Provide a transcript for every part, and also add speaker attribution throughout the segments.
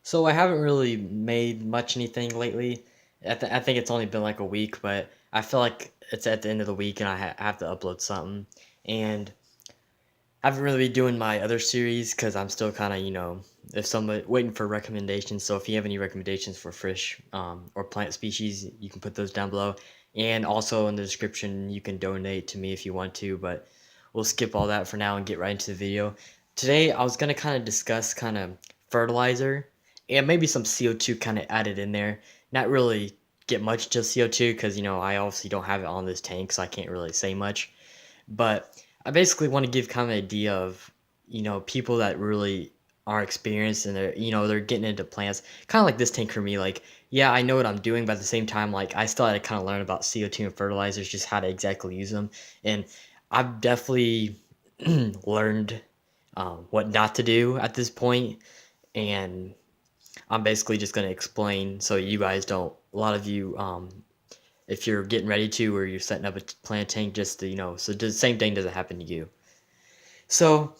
Speaker 1: So I haven't really made much anything lately. I think it's only been like a week, but I feel like it's at the end of the week and I have to upload something. And I haven't really been doing my other series because I'm still kind of, if somebody waiting for recommendations. So if you have any recommendations for fish or plant species, you can put those down below. And also in the description, you can donate to me if you want to, but we'll skip all that for now and get right into the video. Today, I was going to kind of discuss kind of fertilizer and maybe some CO2 kind of added in there. Not really get much to CO2 because, I obviously don't have it on this tank, so I can't really say much. But I basically want to give kind of an idea of, people that really are experienced and they're getting into plants. Kind of like this tank for me. Like, yeah, I know what I'm doing, but at the same time, like, I still had to kind of learn about CO2 and fertilizers, just how to exactly use them. And I've definitely learned what not to do at this point, and I'm basically just going to explain so you guys don't. A lot of you, if you're getting ready to or you're setting up a plant tank, just to, so the same thing doesn't happen to you. So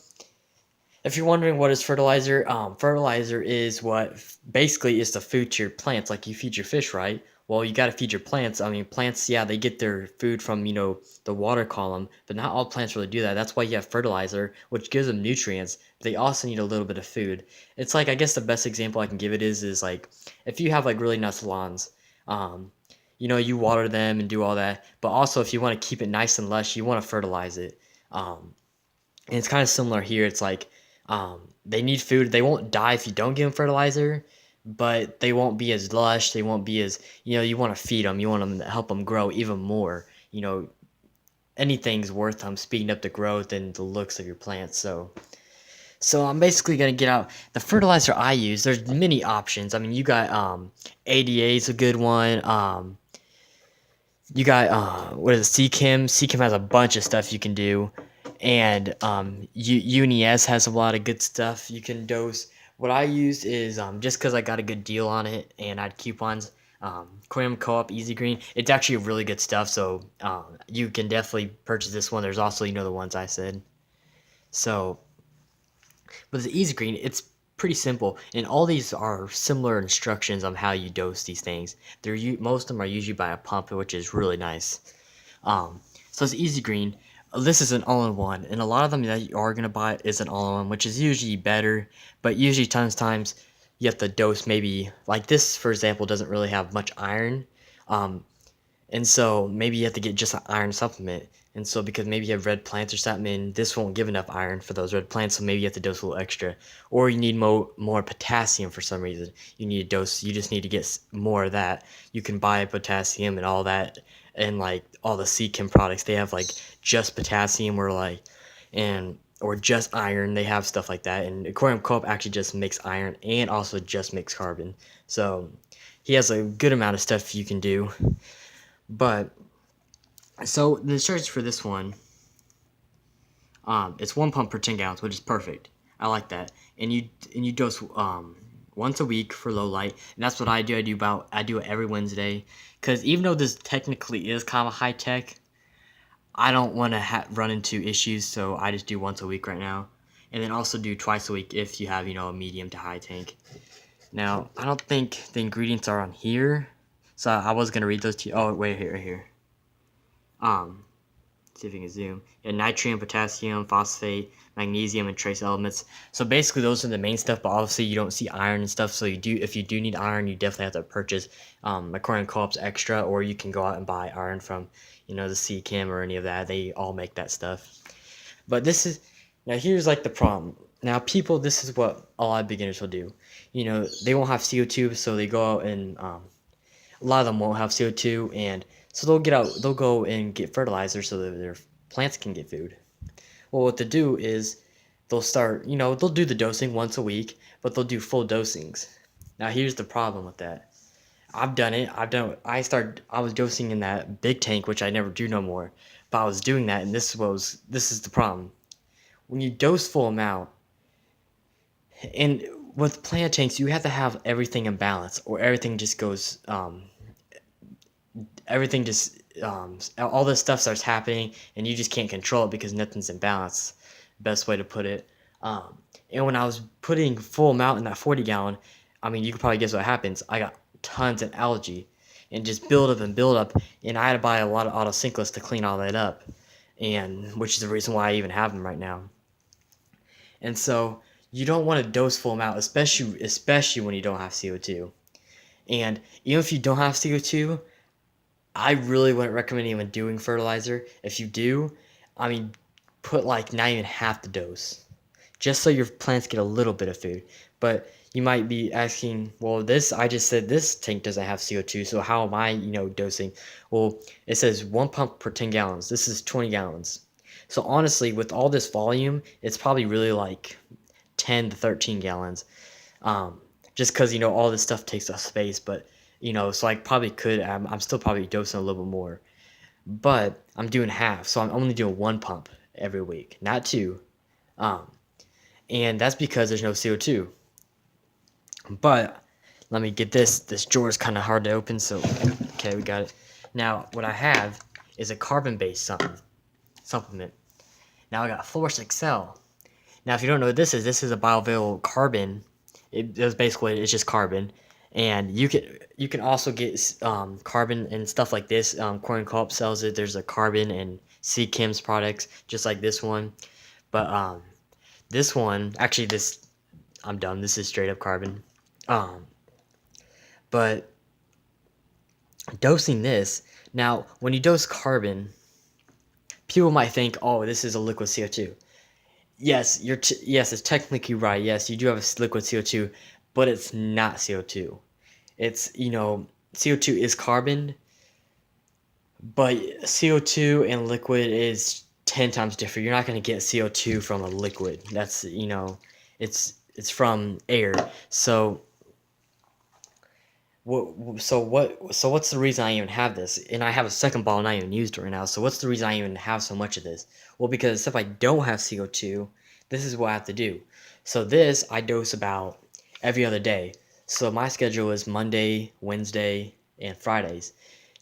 Speaker 1: if you're wondering what is fertilizer, fertilizer is what basically is the food to your plants. Like you feed your fish, right? Well, you got to feed your plants. I mean, plants, yeah, they get their food from, the water column, but not all plants really do that. That's why you have fertilizer, which gives them nutrients. But they also need a little bit of food. It's like, I guess the best example I can give it is like, if you have like really nice lawns, um, you water them and do all that. But also, if you want to keep it nice and lush, you want to fertilize it. And it's kind of similar here. It's like they need food. They won't die if you don't give them fertilizer, but they won't be as lush. They won't be as, you want to feed them. You want them to help them grow even more. Anything's worth speeding up the growth and the looks of your plants. So I'm basically gonna get out the fertilizer I use. There's many options. I mean, you got ADA is a good one. You got what is it, CChem? CChem has a bunch of stuff you can do, and UNES has a lot of good stuff you can dose. What I use is just because I got a good deal on it and I had coupons. Aquarium Co-op Easy Green. It's actually really good stuff, so you can definitely purchase this one. There's also the ones I said. So, but the Easy Green, it's pretty simple, and all these are similar instructions on how you dose these things. Most of them are usually by a pump, which is really nice. Um, so it's Easy Green. This is an all-in-one, and a lot of them that you are gonna buy is an all-in-one, which is usually better. But usually times you have to dose maybe like this, for example, doesn't really have much iron. Um, and so maybe you have to get just an iron supplement. And so because maybe you have red plants or something, and this won't give enough iron for those red plants, so maybe you have to dose a little extra. Or you need more potassium for some reason. You need a dose. You just need to get more of that. You can buy potassium and all that, and like all the Seachem products, they have like just potassium or like, and or just iron. They have stuff like that. And Aquarium Co-op actually just makes iron and also just makes carbon. So he has a good amount of stuff you can do. But so the instructions for this one, it's 1 pump per 10 gallons, which is perfect. I like that. And you dose once a week for low light, and that's what I do. I do it every Wednesday, because even though this technically is kind of high tech, I don't want to run into issues, so I just do once a week right now, and then also do twice a week if you have a medium to high tank. Now I don't think the ingredients are on here, so I was gonna read those to you. Oh wait, here, right here. Um, see if you can zoom. Yeah, nitrogen, potassium, phosphate, magnesium, and trace elements. So basically, those are the main stuff. But obviously, you don't see iron and stuff. So if you do need iron, you definitely have to purchase Aquarium Co-op's extra, or you can go out and buy iron from, the Seachem or any of that. They all make that stuff. But here's like the problem. Now, this is what a lot of beginners will do. They won't have CO2, so they go out and a lot of them won't have CO2, and so they'll go and get fertilizer so that their plants can get food. Well, what they do is they'll do the dosing once a week, but they'll do full dosings. Now, here's the problem with that. I've done it. I was dosing in that big tank, which I never do no more, but I was doing that, and this is the problem. When you dose full amount, and with plant tanks, you have to have everything in balance, or everything just goes everything just all this stuff starts happening and you just can't control it because nothing's in balance. Best way to put it. And when I was putting full amount in that 40 gallon, I mean, you can probably guess what happens. I got tons of algae and just build up and build up, and I had to buy a lot of autosynclus to clean all that up, and which is the reason why I even have them right now. And so you don't want to dose full amount, especially when you don't have CO2. And even if you don't have CO2, I really wouldn't recommend even doing fertilizer. If you do, I mean, put like not even half the dose, just so your plants get a little bit of food. But you might be asking, well, I just said this tank doesn't have CO2, so how am I, dosing? Well, it says 1 pump per 10 gallons. This is 20 gallons. So honestly, with all this volume, it's probably really like 10 to 13 gallons. Just because, all this stuff takes up space, but, so I probably could, I'm still probably dosing a little bit more. But I'm doing half, so I'm only doing 1 pump every week, not two. Um, and that's because there's no CO2. But let me get this. This drawer is kind of hard to open, so okay, we got it. Now, what I have is a carbon-based supplement. Now I got Florist Excel. Now, if you don't know what this is a bioavailable carbon. It's just carbon, and you can also get carbon and stuff like this. Corn Co-op sells it. There's a carbon and C Chem's products just like this one, but this one actually I'm done. This is straight up carbon. But dosing this now, when you dose carbon, people might think, oh, this is a liquid CO2. Yes, yes, it's technically right. Yes, you do have a liquid CO2, but it's not CO2. It's, CO2 is carbon, but CO2 and liquid is 10 times different. You're not going to get CO2 from a liquid. That's, it's from air. So what's the reason I even have this? And I have a second bottle not even used right now. So what's the reason I even have so much of this? Well, because if I don't have CO2, this is what I have to do. So this I dose about every other day. So my schedule is Monday, Wednesday, and Fridays.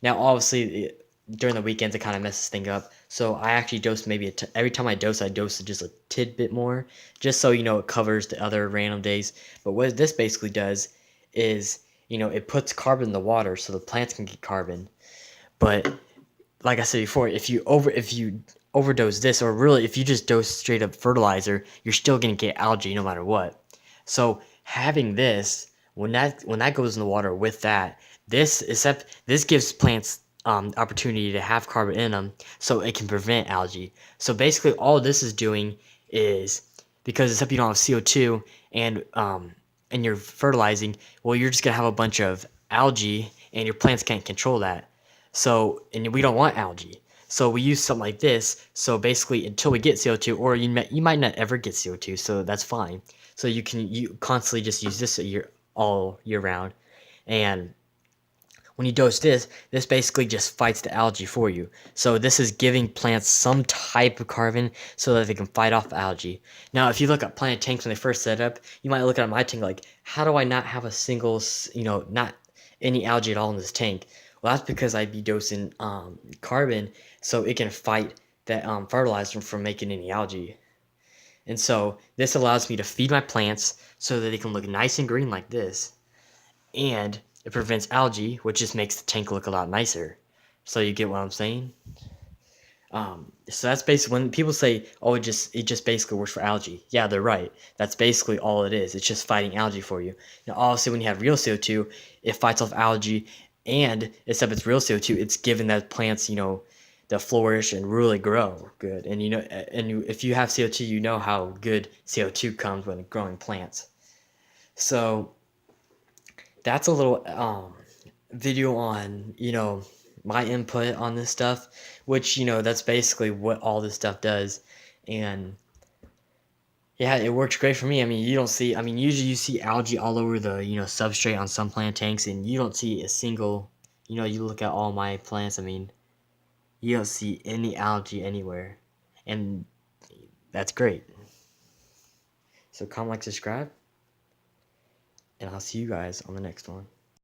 Speaker 1: Now, obviously, during the weekends it kind of messes things up. So I actually dose maybe every time I dose just a tidbit more, just so it covers the other random days. But what this basically does is it puts carbon in the water so the plants can get carbon. But like I said before, if you overdose this, or really if you just dose straight up fertilizer, you're still gonna get algae no matter what. So having this, when that goes in the water with that, this gives plants opportunity to have carbon in them, so it can prevent algae. So basically, all this is doing is, because except you don't have CO2 and you're fertilizing, well, you're just gonna have a bunch of algae, and your plants can't control that. So, and we don't want algae. So we use something like this. So basically, until we get CO2, or you might not ever get CO2, so that's fine. So you constantly just use this all year round, and when you dose this basically just fights the algae for you. So this is giving plants some type of carbon so that they can fight off algae. Now, if you look at plant tanks when they first set up, you might look at my tank like, how do I not have a single, not any algae at all in this tank? Well, that's because I'd be dosing carbon so it can fight that fertilizer from making any algae. And so this allows me to feed my plants so that they can look nice and green like this. And it prevents algae, which just makes the tank look a lot nicer. So you get what I'm saying? So that's basically when people say, "Oh, it just basically works for algae." Yeah, they're right. That's basically all it is. It's just fighting algae for you. Now, obviously, when you have real CO2, it fights off algae, and except it's real CO2, it's giving that plants, to flourish and really grow good. And if you have CO2, you know how good CO2 comes when growing plants. So that's a little video on my input on this stuff, which that's basically what all this stuff does. And yeah, it works great for me. I mean, usually you see algae all over the substrate on some plant tanks, and you don't see a single, you look at all my plants, I mean, you don't see any algae anywhere, and that's great. So comment, like, subscribe, and I'll see you guys on the next one.